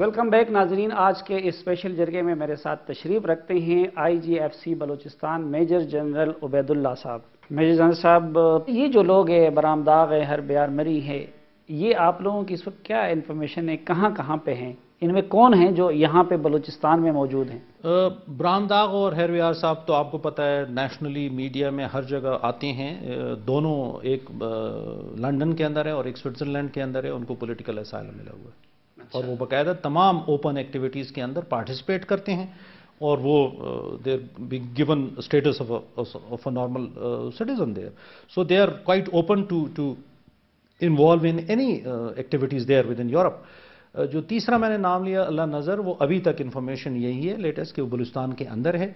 Welcome back ناظرین، آج کے اس اسپیشل جرگے میں میرے ساتھ تشریف رکھتے ہیں IGFC Balochistan major general Ubaid Ullah صاحب۔ میجر جنرل صاحب، یہ جو لوگ ہیں برآمداغ ہے، حرب آرمری ہے، یہ آپ لوگوں کی اس وقت کیا انفارمیشن ہے، کہاں کہاں پہ ہیں؟ ان میں کون ہیں جو یہاں پہ بلوچستان میں موجود ہیں؟ برآمداغ اور ہیرویار صاحب تو آپ کو پتہ ہے نیشنلی میڈیا میں ہر جگہ آتے ہیں، دونوں ایک لنڈن کے اندر ہے اور ایک سوئٹزرلینڈ کے اندر ہے، ان کو پولیٹیکل اسائلم ملا ہوا ہے اور وہ باقاعدہ تمام اوپن ایکٹیویٹیز کے اندر پارٹیسپیٹ کرتے ہیں اور وہ they be given status of a normal citizen there, so they are quite open to involve in any activities there with in Europe. جو تیسرا میں نے نام لیا اللہ نظر، وہ ابھی تک انفارمیشن یہی ہے لیٹسٹ کہ وہ بلوچستان کے اندر ہے،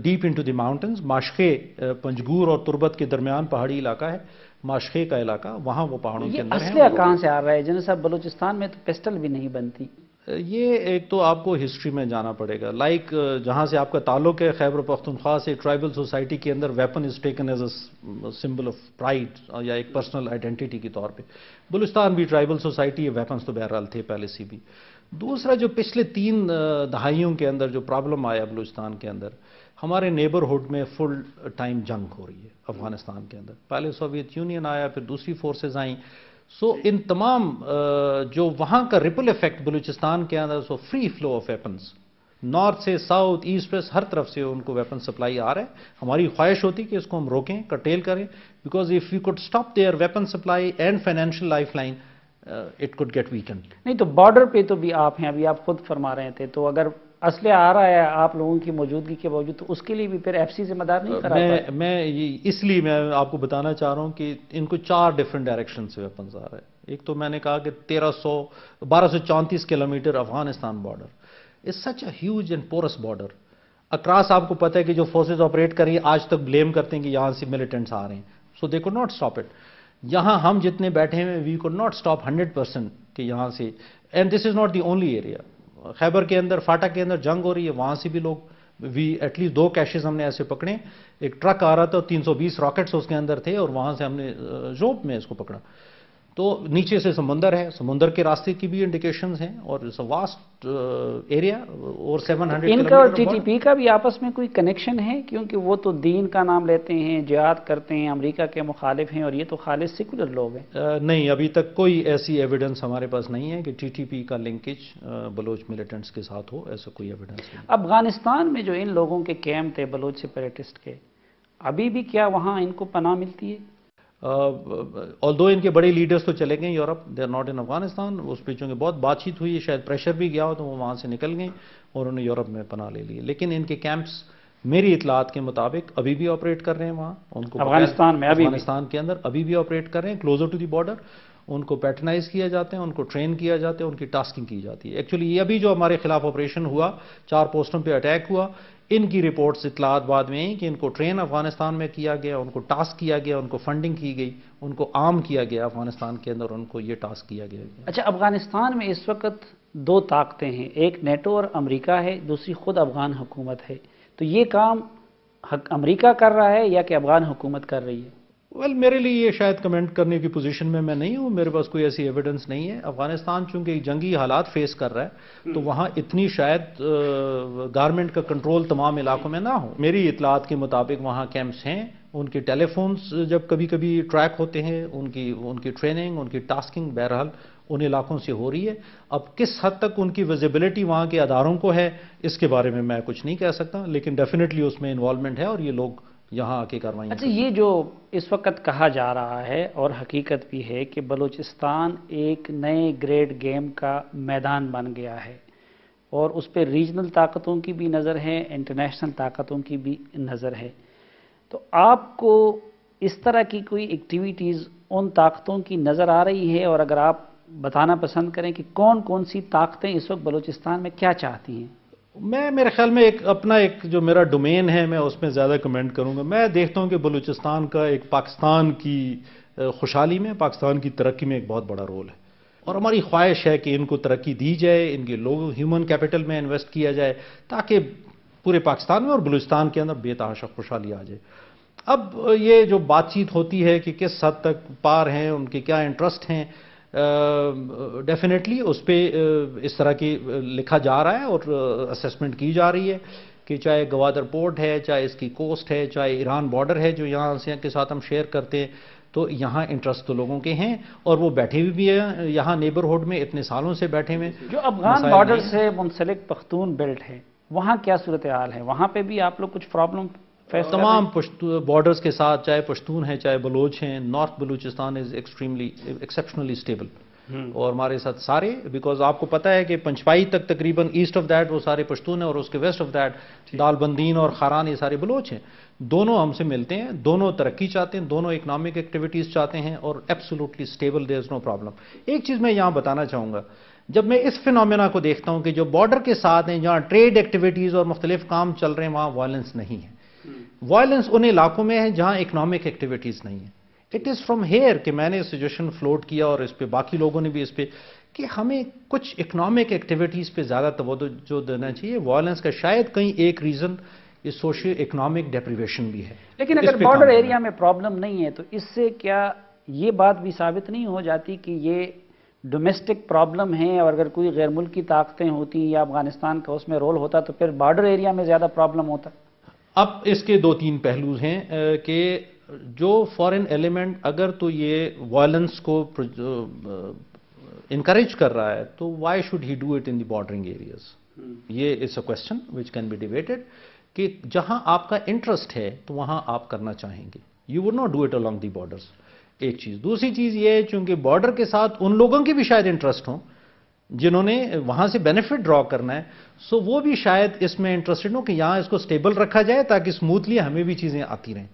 deep into the mountains, Mashkay Panjgur اور تربت کے درمیان پہاڑی علاقہ ہے، ماشخے کا علاقہ، وہاں وہ پہاڑوں کے اندر ہے۔ اسلحہ کہاں سے آ رہا ہے جنرل صاحب؟ بلوچستان میں تو پسٹل بھی نہیں بنتی۔ یہ ایک تو آپ کو ہسٹری میں جانا پڑے گا، لائک جہاں سے آپ کا تعلق ہے خیبر پختونخوا سے، ٹرائبل سوسائٹی کے اندر weapon is taken as a symbol of pride یا ایک پرسنل آئیڈینٹی کے طور پہ۔ بلوچستان بھی ٹرائبل سوسائٹی ہے، ویپنز تو بہرحال تھے پہلے سے بھی۔ دوسرا جو پچھلے 3 دہائیوں کے اندر جو پرابلم آیا بلوچستان کے اندر، ہمارے نیبرہڈ میں فل ٹائم جنگ ہو رہی ہے افغانستان کے اندر، پہلے سوویت یونین آیا، پھر دوسری فورسز آئیں، سو ان تمام جو وہاں کا ریپل ایفیکٹ بلوچستان کے اندر، so free flow of weapons north سے ساؤتھ ایسٹ ویسٹ ہر طرف سے ان کو ویپن سپلائی آ رہا ہے۔ ہماری خواہش ہوتی کہ اس کو ہم روکیں، کرٹیل کریں، because of you could stop their weapon supply and financial life line it could get weakened. نہیں تو بارڈر پہ تو بھی آپ ہیں، ابھی آپ خود فرما رہے تھے، تو اگر اسلحہ آ رہا ہے آپ لوگوں کی موجودگی کے باوجود، تو اس کے لیے بھی پھر FCC ذمہ دار نہیں کرا پائے؟ میں اس لیے میں آپ کو بتانا چاہ رہا ہوں کہ ان کو 4 ڈفرنٹ ڈائریکشن سے ویپنز آ رہے ہیں۔ ایک تو میں نے کہا کہ 1234 kilometre Afghanistan border is such a huge and porous border across. آپ کو پتہ ہے کہ جو فورسز آپریٹ کر رہی ہیں آج تک بلیم کرتے ہیں کہ یہاں سے ملیٹنٹس آ رہے ہیں، so they could not stop it. یہاں ہم جتنے بیٹھے ہیں وی کوڈ ناٹ اسٹاپ 100% کہ یہاں سے، and this is not the only area. Khyber کے اندر، فاٹا کے اندر جنگ ہو رہی ہے، وہاں سے بھی لوگ ایٹ لیسٹ 2 کیشز ہم نے ایسے پکڑے۔ ایک ٹرک آ رہا تھا، 320 راکٹس اس کے اندر تھے اور وہاں سے ہم نے جوب میں اس کو پکڑا۔ تو نیچے سے سمندر ہے، سمندر کے راستے کی بھی انڈیکیشنز ہیں اور اٹس اے واسٹ ایریا اور 700 ان کا اور TTP کا بھی آپس میں کوئی کنیکشن ہے؟ کیونکہ وہ تو دین کا نام لیتے ہیں، جہاد کرتے ہیں، امریکہ کے مخالف ہیں، اور یہ تو خالص سیکولر لوگ ہیں۔ نہیں، ابھی تک کوئی ایسی ایویڈنس ہمارے پاس نہیں ہے کہ TTP کا لنکیج بلوچ ملیٹنٹس کے ساتھ ہو، ایسا کوئی ایویڈنس نہیں۔ افغانستان میں جو ان لوگوں کے کیمپ تھے بلوچ سیپریٹسٹ کے، ابھی بھی کیا وہاں ان کو پناہ ملتی ہے؟ although ان کے بڑے لیڈرز تو چلے گئے Europe, they are not in Afghanistan, اس پہ چونکہ بہت بات چیت ہوئی ہے، شاید پریشر بھی گیا ہو تو وہ وہاں سے نکل گئے اور انہوں نے یورپ میں پناہ لے لی، لیکن ان کے کیمپس میری اطلاعات کے مطابق ابھی بھی آپریٹ کر رہے ہیں وہاں، ان کو افغانستان میں افغانستان کے اندر ابھی بھی آپریٹ کر رہے ہیں، کلوزر ٹو دی بارڈر۔ ان کو پیٹرنائز کیا جاتے ہیں، ان کو ٹرین کیا جاتا ہے، ان کی ٹاسکنگ کی جاتی ہے۔ ایکچولی یہ ابھی جو ہمارے خلاف آپریشن ہوا، 4 پوسٹوں پہ اٹیک ہوا، ان کی رپورٹس اطلاعات بعد میں ہیں کہ ان کو ٹرین افغانستان میں کیا گیا، ان کو ٹاسک کیا گیا، ان کو فنڈنگ کی گئی، ان کو عام کیا گیا افغانستان کے اندر، ان کو یہ ٹاسک کیا گیا۔ اچھا، افغانستان میں اس وقت 2 طاقتیں ہیں، ایک نیٹو اور امریکہ ہے، دوسری خود افغان حکومت ہے، تو یہ کام امریکہ کر رہا ہے یا کہ افغان حکومت کر رہی ہے؟ میرے لیے یہ شاید کمنٹ کرنے کی پوزیشن میں نہیں ہوں، میرے پاس کوئی ایسی ایویڈنس نہیں ہے۔ افغانستان چونکہ جنگی حالات فیس کر رہا ہے تو وہاں اتنی شاید گورنمنٹ کا کنٹرول تمام علاقوں میں نہ ہو۔ میری اطلاعات کے مطابق وہاں کیمپس ہیں، ان کے ٹیلی فونز جب کبھی کبھی ٹریک ہوتے ہیں، ان کی ٹریننگ، ان کی ٹاسکنگ بہرحال ان علاقوں سے ہو رہی ہے۔ اب کس حد تک ان کی ویزیبلٹی وہاں کے اداروں کو ہے اس کے بارے میں میں کچھ نہیں کہہ سکتا، لیکن ڈیفینیٹلی اس میں انوالومنٹ ہے اور یہ لوگ یہاں آ کے کارروائی۔ اچھا، یہ جو اس وقت کہا جا رہا ہے اور حقیقت بھی ہے کہ بلوچستان ایک نئے گریڈ گیم کا میدان بن گیا ہے اور اس پہ ریجنل طاقتوں کی بھی نظر ہے، انٹرنیشنل طاقتوں کی بھی نظر ہے، تو آپ کو اس طرح کی کوئی ایکٹیویٹیز ان طاقتوں کی نظر آ رہی ہے؟ اور اگر آپ بتانا پسند کریں کہ کون کون سی طاقتیں اس وقت بلوچستان میں کیا چاہتی ہیں؟ میرے خیال میں اپنا جو میرا ڈومین ہے میں اس میں زیادہ کمنٹ کروں گا۔ میں دیکھتا ہوں کہ بلوچستان کا ایک پاکستان کی خوشحالی میں، پاکستان کی ترقی میں ایک بہت بڑا رول ہے اور ہماری خواہش ہے کہ ان کو ترقی دی جائے، ان کے لوگ ہیومن کیپٹل میں انویسٹ کیا جائے تاکہ پورے پاکستان میں اور بلوچستان کے اندر بے تحاشا خوشحالی آ جائے۔ اب یہ جو بات چیت ہوتی ہے کہ کس حد تک پار ہیں، ان کے کیا انٹرسٹ ہیں، ڈیفینیٹلی اس پہ اس طرح کی لکھا جا رہا ہے اور اسیسمنٹ کی جا رہی ہے کہ چاہے گوادر پورٹ ہے، چاہے اس کی کوسٹ ہے، چاہے ایران بارڈر ہے جو یہاں سے کے ساتھ ہم شیئر کرتے ہیں، تو یہاں انٹرسٹ تو لوگوں کے ہیں اور وہ بیٹھے ہوئے بھی ہیں یہاں نیبرہڈ میں اتنے سالوں سے بیٹھے ہوئے. جو افغان بارڈر سے منسلک پختون بیلٹ ہے وہاں کیا صورتحال ہے؟ وہاں پہ بھی آپ لوگ کچھ پرابلم فیس کر رہے ہیں؟ تمام بارڈرز کے ساتھ چاہے پشتون ہیں چاہے بلوچ ہیں، نارتھ بلوچستان از ایکسیپشنلی اسٹیبل اور ہمارے ساتھ سارے، بیکاز آپ کو پتہ ہے کہ پنچپائی تک تقریباً ایسٹ آف دیٹ وہ سارے پشتون ہیں اور اس کے ویسٹ آف دیٹ دال بندین اور خاران یہ سارے بلوچ ہیں. دونوں ہم سے ملتے ہیں، دونوں ترقی چاہتے ہیں، دونوں اکنامک ایکٹیویٹیز چاہتے ہیں اور ایبسولوٹلی اسٹیبل، دیر از نو پرابلم. ایک چیز میں یہاں بتانا چاہوں گا، جب میں اس فینومینا کو دیکھتا ہوں کہ جو بارڈر کے ساتھ ہیں جہاں ٹریڈ ایکٹیویٹیز اور مختلف کام چل رہے ہیں وہاں وائلنس نہیں ہے. وائلنس ان علاقوں میں ہے جہاں اکنامک ایکٹیویٹیز نہیں ہیں. اٹ از فرام ہیئر کہ میں نے سجیشن فلوٹ کیا اور اس پہ باقی لوگوں نے بھی اس پہ کہ ہمیں کچھ اکنامک ایکٹیویٹیز پہ زیادہ توجہ دینا چاہیے. وائلنس کا شاید کہیں ایک ریزن یہ سوشل اکنامک ڈیپریویشن بھی ہے. لیکن اگر بارڈر ایریا میں پرابلم نہیں ہے تو اس سے کیا یہ بات بھی ثابت نہیں ہو جاتی کہ یہ ڈومیسٹک پرابلم ہے، اور اگر کوئی غیر ملکی طاقتیں ہوتی یا افغانستان کا اس میں رول ہوتا تو پھر بارڈر ایریا میں زیادہ پرابلم ہوتا؟ اب اس کے دو تین پہلو ہیں کہ جو فارن ایلیمنٹ اگر تو یہ وائلنس کو انکریج کر رہا ہے تو why should he do it in the bordering areas. یہ is a question which can be debated کہ جہاں آپ کا انٹرسٹ ہے تو وہاں آپ کرنا چاہیں گے. You would not do it along the borders. ایک چیز. دوسری چیز یہ ہے چونکہ بارڈر کے ساتھ ان لوگوں کے بھی شاید انٹرسٹ ہوں جنہوں نے وہاں سے بینیفٹ ڈرا کرنا ہے، سو وہ بھی شاید اس میں انٹرسٹڈ ہوں کہ یہاں اس کو سٹیبل رکھا جائے تاکہ اسموتھلی ہمیں بھی چیزیں آتی رہیں.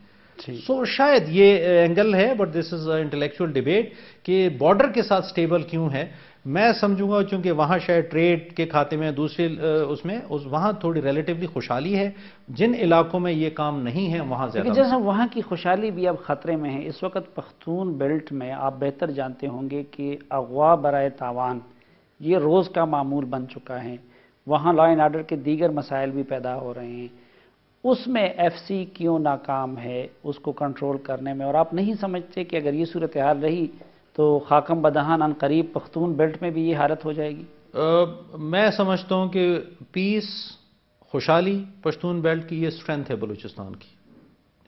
سو شاید یہ اینگل ہے، but this is intellectual debate کہ بارڈر کے ساتھ سٹیبل کیوں ہے. میں سمجھوں گا چونکہ وہاں شاید ٹریڈ کے کھاتے میں دوسرے اس میں وہاں تھوڑی ریلیٹیولی خوشحالی ہے. جن علاقوں میں یہ کام نہیں ہے وہاں زیادہ جیسے وہاں کی خوشحالی بھی اب خطرے میں ہے. اس وقت پختون بیلٹ میں آپ بہتر جانتے ہوں گے کہ اغوا برائے تاوان یہ روز کا معمول بن چکا ہے. وہاں لا اینڈ آرڈر کے دیگر مسائل بھی پیدا ہو رہے ہیں. اس میں ایف سی کیوں ناکام ہے اس کو کنٹرول کرنے میں؟ اور آپ نہیں سمجھتے کہ اگر یہ صورتحال رہی تو خاکم بدہان عن قریب پختون بیلٹ میں بھی یہ حالت ہو جائے گی؟ میں سمجھتا ہوں کہ پیس، خوشحالی پشتون بیلٹ کی یہ اسٹرینتھ ہے بلوچستان کی،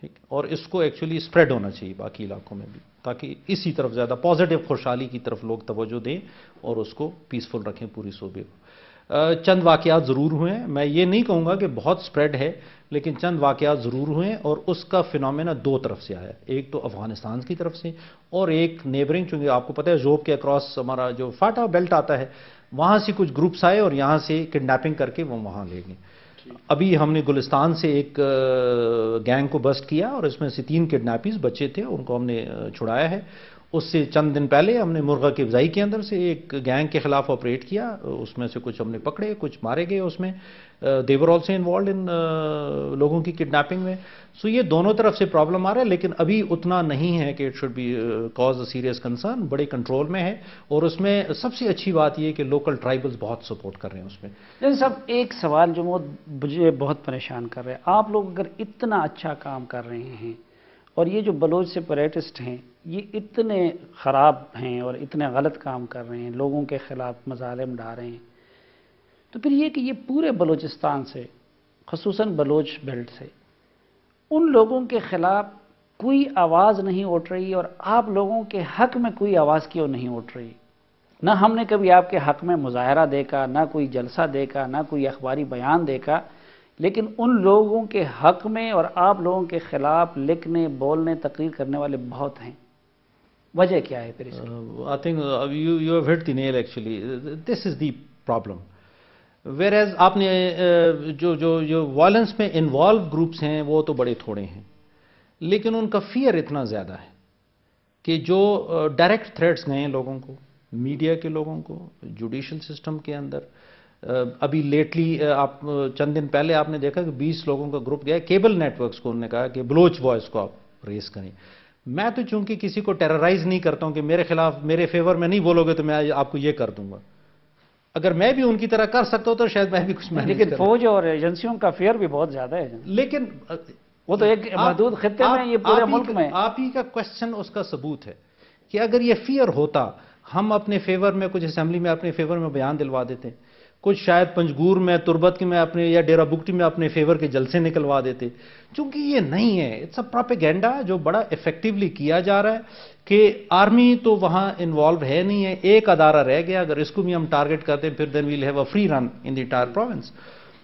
ٹھیک، اور اس کو ایکچولی اسپریڈ ہونا چاہیے باقی علاقوں میں بھی تاکہ اسی طرف زیادہ پازیٹیو خوشحالی کی طرف لوگ توجہ دیں اور اس کو پیسفل رکھیں پوری صوبے کو. چند واقعات ضرور ہوئے ہیں، میں یہ نہیں کہوں گا کہ بہت سپریڈ ہے، لیکن چند واقعات ضرور ہوئے ہیں اور اس کا فینومینا دو طرف سے آیا. ایک تو افغانستان کی طرف سے اور ایک نیبرنگ، چونکہ آپ کو پتہ ہے زوب کے اکراس ہمارا جو فاٹا بیلٹ آتا ہے وہاں سے کچھ گروپس آئے اور یہاں سے کڈنیپنگ کر کے وہ وہاں لے گئے. ابھی ہم نے گلستان سے ایک گینگ کو بسٹ کیا اور اس میں سے 3 کڈنیپیز بچے تھے، ان کو ہم نے چھڑایا ہے. اس سے چند دن پہلے ہم نے مرغہ کی افزائی کے اندر سے ایک گینگ کے خلاف آپریٹ کیا، اس میں سے کچھ ہم نے پکڑے، کچھ مارے گئے. اس میں دے ور آلسو انوالوڈ ان لوگوں کی کڈنیپنگ میں. سو یہ دونوں طرف سے پرابلم آ رہا ہے، لیکن ابھی اتنا نہیں ہے کہ it should be cause a serious concern. بڑے کنٹرول میں ہے اور اس میں سب سے اچھی بات یہ ہے کہ لوکل ٹرائبلز بہت سپورٹ کر رہے ہیں اس میں. لیکن صاحب ایک سوال جو مجھے بہت پریشان کر رہے ہیں، آپ لوگ اگر اتنا اچھا کام کر رہے ہیں اور یہ جو بلوچ سیپریٹسٹ ہیں یہ اتنے خراب ہیں اور اتنے غلط کام کر رہے ہیں، لوگوں کے خلاف مظالم ڈھا رہے ہیں، تو پھر یہ کہ یہ پورے بلوچستان سے خصوصاً بلوچ بیلٹ سے ان لوگوں کے خلاف کوئی آواز نہیں اٹھ رہی اور آپ لوگوں کے حق میں کوئی آواز کیوں نہیں اٹھ رہی؟ نہ ہم نے کبھی آپ کے حق میں مظاہرہ دیکھا، نہ کوئی جلسہ دیکھا، نہ کوئی اخباری بیان دیکھا، لیکن ان لوگوں کے حق میں اور آپ لوگوں کے خلاف لکھنے، بولنے، تقریر کرنے والے بہت ہیں. وجہ کیا ہے پھر اس کی؟ I think you have hit the nail actually. This is the problem. Whereas آپ نے جو وائلنس میں انوالو گروپس ہیں وہ تو بڑے تھوڑے ہیں، لیکن ان کا فیئر اتنا زیادہ ہے کہ جو ڈائریکٹ تھریٹس گئے ہیں لوگوں کو، میڈیا کے لوگوں کو، جوڈیشل سسٹم کے اندر. ابھی لیٹلی آپ چند دن پہلے آپ نے دیکھا کہ 20 لوگوں کا گروپ گیا کیبل نیٹ ورکس کو، انہوں نے کہا کہ بلوچ وائس کو آپ ریز کریں. میں تو چونکہ کسی کو ٹیررائز نہیں کرتا ہوں کہ میرے خلاف میرے فیور میں نہیں بولو گے تو میں آپ کو یہ کر دوں گا. اگر میں بھی ان کی طرح کر سکتا ہوں تو شاید میں بھی کچھ مینیج لیکن فوج اور ایجنسیوں کا فیئر بھی بہت زیادہ ہے. لیکن وہ تو ایک محدود خطے میں، یہ پورے ملک میں. آپ ہی کا کوشچن اس کا ثبوت ہے کہ اگر یہ فیئر ہوتا ہم اپنے فیور میں کچھ اسمبلی میں اپنے فیور میں بیان دلوا دیتے ہیں، کچھ شاید پنجگور میں تربت میں اپنے یا ڈیرہ بگٹی میں اپنے فیور کے جلسے نکلوا دیتے، چونکہ یہ نہیں ہے، اٹس اے پروپیگنڈا جو بڑا ایفیکٹولی کیا جا رہا ہے کہ آرمی تو وہاں انوالوڈ ہے نہیں ہے، ایک ادارہ رہ گیا، اگر اس کو بھی ہم ٹارگٹ کرتے ہیں پھر then we'll have a free run in the entire province,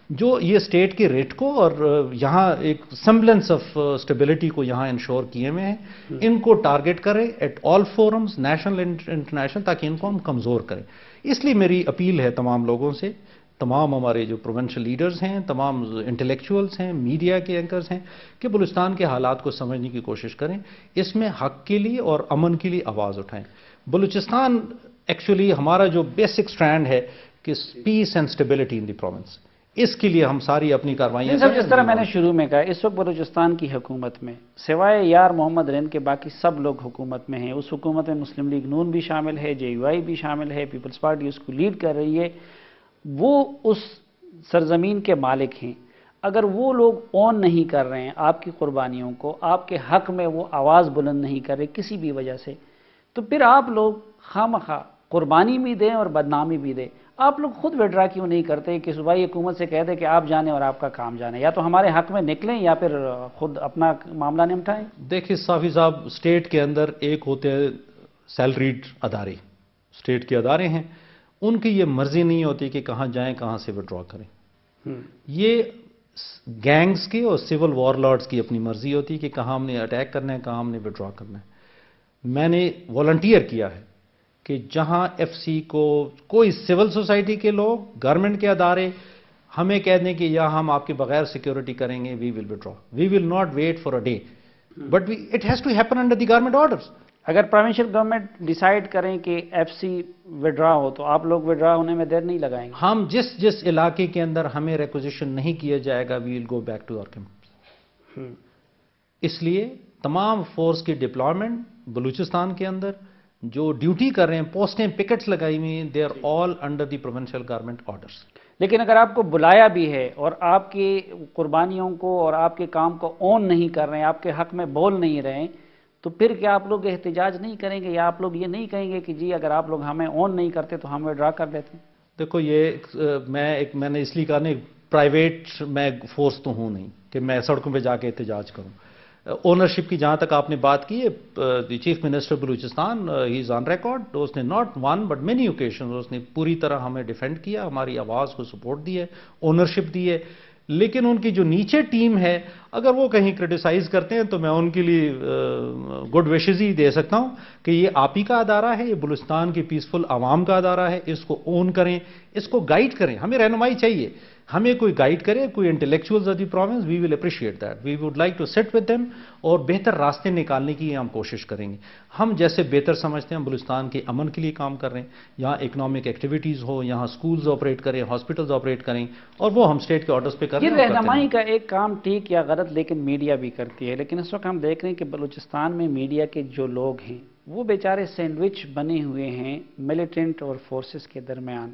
جو یہ اسٹیٹ کے ریٹ کو اور یہاں ایک سمبلنس آف اسٹیبلٹی کو یہاں انشور کیے ہوئے ہیں، ان کو ٹارگٹ کریں at all forums national international, تاکہ ان کو ہم کمزور کریں۔ اس لیے میری اپیل ہے تمام لوگوں سے، تمام ہمارے جو پروونشل لیڈرز ہیں، تمام انٹلیکچوئلز ہیں، میڈیا کے اینکرز ہیں، کہ بلوچستان کے حالات کو سمجھنے کی کوشش کریں، اس میں حق کے لیے اور امن کے لیے آواز اٹھائیں۔ بلوچستان ایکچولی ہمارا جو بیسک سٹینڈ ہے کہ peace and stability in the province, اس کے لیے ہم ساری اپنی کاروائیاں صاحب جس طرح میں نے شروع میں کہا، اس وقت بلوچستان کی حکومت میں سوائے یار محمد رین کے باقی سب لوگ حکومت میں ہیں۔ اس حکومت میں مسلم لیگ نون بھی شامل ہے، جے یو آئی بھی شامل ہے، پیپلز پارٹی اس کو لیڈ کر رہی ہے، وہ اس سرزمین کے مالک ہیں۔ اگر وہ لوگ اون نہیں کر رہے ہیں آپ کی قربانیوں کو، آپ کے حق میں وہ آواز بلند نہیں کر رہے کسی بھی وجہ سے، تو پھر آپ لوگ خواہ قربانی بھی دیں اور بدنامی بھی دیں۔ آپ لوگ خود وڈرا کیوں نہیں کرتے کہ صوبائی حکومت سے کہہ دیں کہ آپ جانیں اور آپ کا کام جانیں، یا تو ہمارے حق میں نکلیں یا پھر خود اپنا معاملہ نمٹائیں؟ دیکھیں صافی صاحب، اسٹیٹ کے اندر ایک ہوتے ہیں سیلریڈ ادارے، اسٹیٹ کے ادارے ہیں، ان کی یہ مرضی نہیں ہوتی کہ کہاں جائیں کہاں سے وڈرا کریں۔ یہ گینگز کی اور سول وار لارڈز کی اپنی مرضی ہوتی ہے کہ کہاں ہم نے اٹیک کرنا ہے، کہاں ہم نے وڈرا کرنا ہے۔ میں نے والنٹیئر کیا ہے کہ جہاں ایف سی کو کوئی سول سوسائٹی کے لوگ، گورنمنٹ کے ادارے ہمیں کہہ دیں کہ یا ہم آپ کے بغیر سیکیورٹی کریں گے، we will withdraw, we will not wait for a day, but it has to happen under the government orders. اگر پروونشل گورنمنٹ ڈیسائیڈ کریں کہ ایف سی وڈرا ہو تو آپ لوگ وڈرا ہونے میں دیر نہیں لگائیں گے؟ ہم جس علاقے کے اندر ہمیں ریکوزیشن نہیں کیا جائے گا، we will go back to our camp. اس لیے تمام فورس کی ڈپلائمنٹ بلوچستان کے اندر جو ڈیوٹی کر رہے ہیں، پوسٹیں پکٹس لگائی ہوئی ہیں، they are all under the provincial government orders. لیکن اگر آپ کو بلایا بھی ہے اور آپ کی قربانیوں کو اور آپ کے کام کو اون نہیں کر رہے ہیں، آپ کے حق میں بول نہیں رہے ہیں، تو پھر کیا آپ لوگ احتجاج نہیں کریں گے، یا آپ لوگ یہ نہیں کہیں گے کہ جی اگر آپ لوگ ہمیں اون نہیں کرتے تو ہم وڈرا کر دیتے ہیں؟ دیکھو یہ میں نے اس لیے کہا نہیں، پرائیویٹ میں فورس تو ہوں نہیں کہ میں سڑکوں پہ جا کے احتجاج کروں۔ اونرشپ کی جہاں تک آپ نے بات کی ہے، the chief minister Balochistan he is on record, اس نے not one but many occasion اس نے پوری طرح ہمیں ڈیفینڈ کیا، ہماری آواز کو سپورٹ دی ہے، اونرشپ دی ہے۔ لیکن ان کی جو نیچے ٹیم ہے، اگر وہ کہیں کرٹیسائز کرتے ہیں تو میں ان کے لیے گڈ وشز ہی دے سکتا ہوں کہ یہ آپ ہی کا ادارہ ہے، یہ بلوچستان کی پیسفل عوام کا ادارہ ہے، اس کو اون کریں، اس کو گائیڈ کریں۔ ہمیں رہنمائی چاہیے، ہمیں کوئی گائیڈ کرے، کوئی intellectuals of the province, we will appreciate that, we would like to sit with them, اور بہتر راستے نکالنے کی ہم کوشش کریں گے۔ ہم جیسے بہتر سمجھتے ہیں، بلوچستان کے امن کے لیے کام کر رہے ہیں، یہاں اکنامک ایکٹیویٹیز ہو، یہاں سکولز آپریٹ کریں، ہاسپٹلز آپریٹ کریں، اور وہ ہم اسٹیٹ کے آرڈرز پہ کر رہے ہیں۔ یہ رہنمائی کا ایک کام ٹھیک یا غلط لیکن میڈیا بھی کرتی ہے، لیکن اس وقت ہم دیکھ رہے ہیں کہ بلوچستان میں میڈیا کے جو لوگ ہیں وہ بیچارے سینڈوچ بنے ہوئے ہیں ملیٹنٹ اور فورسز کے درمیان۔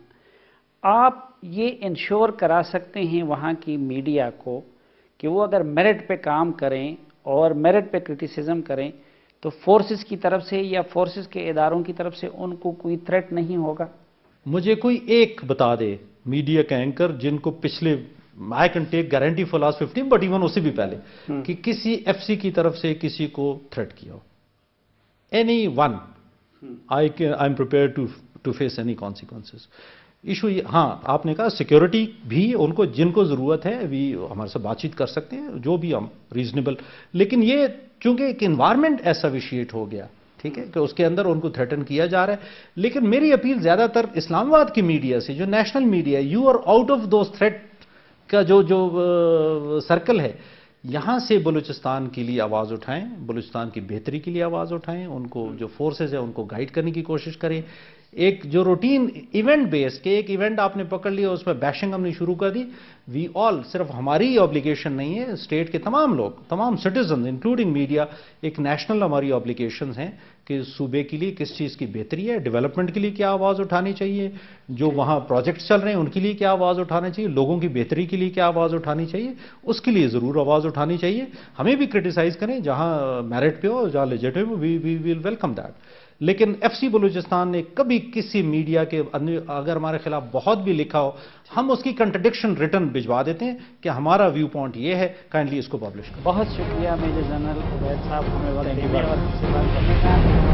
آپ یہ انشور کرا سکتے ہیں وہاں کی میڈیا کو کہ وہ اگر میرٹ پہ کام کریں اور میرٹ پہ کرٹیسزم کریں تو فورسز کی طرف سے یا فورسز کے اداروں کی طرف سے ان کو کوئی تھریٹ نہیں ہوگا؟ مجھے کوئی ایک بتا دے میڈیا کا اینکر جن کو پچھلے I can take guarantee for last 15 but even اس سے بھی پہلے کہ کسی ایف سی کی طرف سے کسی کو تھریٹ کیا ہو، anyone, I am prepared to face any consequences۔ Issue ہاں آپ نے کہا سیکیورٹی بھی ان کو جن کو ضرورت ہے ہمارے سے بات چیت کر سکتے ہیں، جو بھی ہم ریزنیبل، لیکن یہ چونکہ ایک انوائرمنٹ ایسا ویشیٹ ہو گیا، ٹھیک ہے، کہ اس کے اندر ان کو تھریٹن کیا جا رہا ہے۔ لیکن میری اپیل زیادہ تر اسلام آباد کی میڈیا سے، جو national media, you are out of those threat کا جو سرکل ہے، یہاں سے بلوچستان کے لیے آواز اٹھائیں، بلوچستان کی بہتری کے لیے آواز اٹھائیں، ان کو جو فورسز ہیں ان کو گائیڈ کرنے کی کوشش کریں۔ ایک جو روٹین ایونٹ بیس کہ ایک ایونٹ آپ نے پکڑ لیا اس میں بیشنگ ہم نے شروع کر دی، وی آل، صرف ہماری آبلیگیشن نہیں ہے، اسٹیٹ کے تمام لوگ، تمام سٹیزن انکلوڈنگ میڈیا، ایک نیشنل ہماری آبلیگیشنز ہیں کہ صوبے کے لیے کس چیز کی بہتری ہے، ڈیولپمنٹ کے لیے کیا آواز اٹھانی چاہیے، جو وہاں پروجیکٹس چل رہے ہیں ان کے لیے کیا آواز اٹھانی چاہیے، لوگوں کی بہتری کے لیے کیا آواز اٹھانی چاہیے، اس کے لیے ضرور آواز اٹھانی چاہیے۔ ہمیں بھی کرٹیسائز کریں، جہاں میرٹ پہ ہو، جہاں لیجیٹم ہو، وی ول ویلکم دیٹ۔ لیکن ایف سی بلوچستان نے کبھی کسی میڈیا کے اگر ہمارے خلاف بہت بھی لکھا ہو، ہم اس کی کنٹرڈکشن ریٹن بھجوا دیتے ہیں کہ ہمارا ویو پوائنٹ یہ ہے، کائنڈلی اس کو پبلش کریں۔ بہت شکریہ میجر جنرل عبید صاحب، ہمیں وقت دینے اور ہم سے بات کرنے کا۔